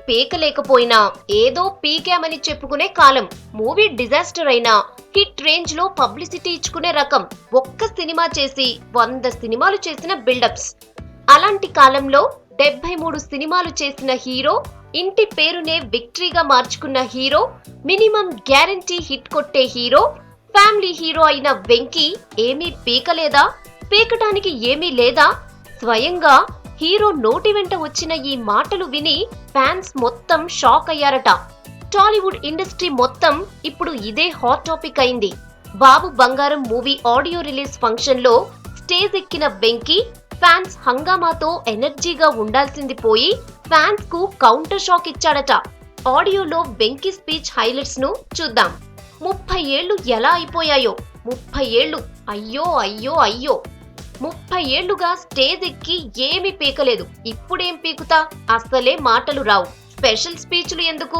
పేక లేకపోయినా ఏదో పీకామని చెప్పుకునే కాలం. మూవీ డిజాస్టర్ అయినా హిట్ రేంజ్ లో పబ్లిసిటీ ఇచ్చుకునే రకం. ఒక్క సినిమా చేసి 100 సినిమాలు చేసిన బిల్డప్స్. అలాంటి కాలంలో 73 సినిమాలు చేసిన హీరో, ఇంటి పేరునే విక్టరీగా మార్చుకున్న హీరో, మినిమం గ్యారంటీ హిట్ కొట్టే హీరో, ఫ్యామిలీ హీరో అయిన వెంకీ ఏమీ పీకలేదా? పీకటానికి ఏమీ లేదా? స్వయంగా హీరో నోటి వెంట వచ్చిన ఈ మాటలు విని ఫ్యాన్స్ మొత్తం షాక్ అయ్యారట. టాలీవుడ్ ఇండస్ట్రీ మొత్తం ఇప్పుడు ఇదే హాట్ టాపిక్ అయింది. బాబు బంగారం మూవీ ఆడియో రిలీజ్ ఫంక్షన్ లో స్టేజ్ ఎక్కిన వెంకీ ఫ్యాన్స్ హంగామాతో ఎనర్జీగా ఉండాల్సింది పోయి ఫ్యాన్స్ కు కౌంటర్ షాక్ ఇచ్చాడట. ఆడియోలో వెంకీ స్పీచ్ హైలైట్స్ ను చూద్దాం. 30 ఏళ్లు ఎలా అయిపోయాయో, 30 ఏళ్లు, అయ్యో అయ్యో అయ్యో. 30 ఏళ్లుగా స్టేజ్ ఎక్కి ఏమీ పీకలేదు, ఇప్పుడేం పీకుతా? అస్సలే మాటలు రావు. స్పెషల్ స్పీచ్లు ఎందుకు?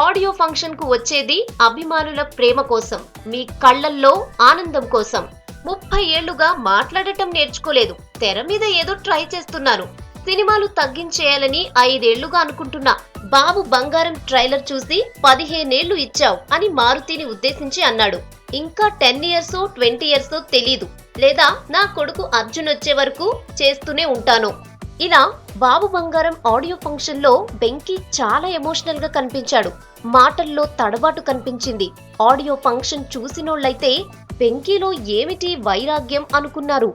ఆడియో ఫంక్షన్ కు వచ్చేది అభిమానుల ప్రేమ కోసం, మీ కళ్లల్లో ఆనందం కోసం. 30 ఏళ్లుగా మాట్లాడటం నేర్చుకోలేదు, తెర మీద ఏదో ట్రై చేస్తున్నారు. సినిమాలు తగ్గించేయాలని 5 ఏళ్లుగా అనుకుంటున్నా. బాబు బంగారం ట్రైలర్ చూసి 15 ఏళ్లు ఇచ్చావు అని మారుతిని ఉద్దేశించి అన్నాడు. ఇంకా 10 ఇయర్సో 20 ఇయర్సో తెలీదు, లేదా నా కొడుకు అర్జున్ వచ్చే వరకు చేస్తూనే ఉంటాను. ఇలా బాబు బంగారం ఆడియో ఫంక్షన్ లో వెంకీ చాలా ఎమోషనల్ గా కనిపించాడు. మాటల్లో తడబాటు కనిపించింది. ఆడియో ఫంక్షన్ చూసినోళ్లైతే వెంకీలో ఏమిటి వైరాగ్యం అనుకున్నారు.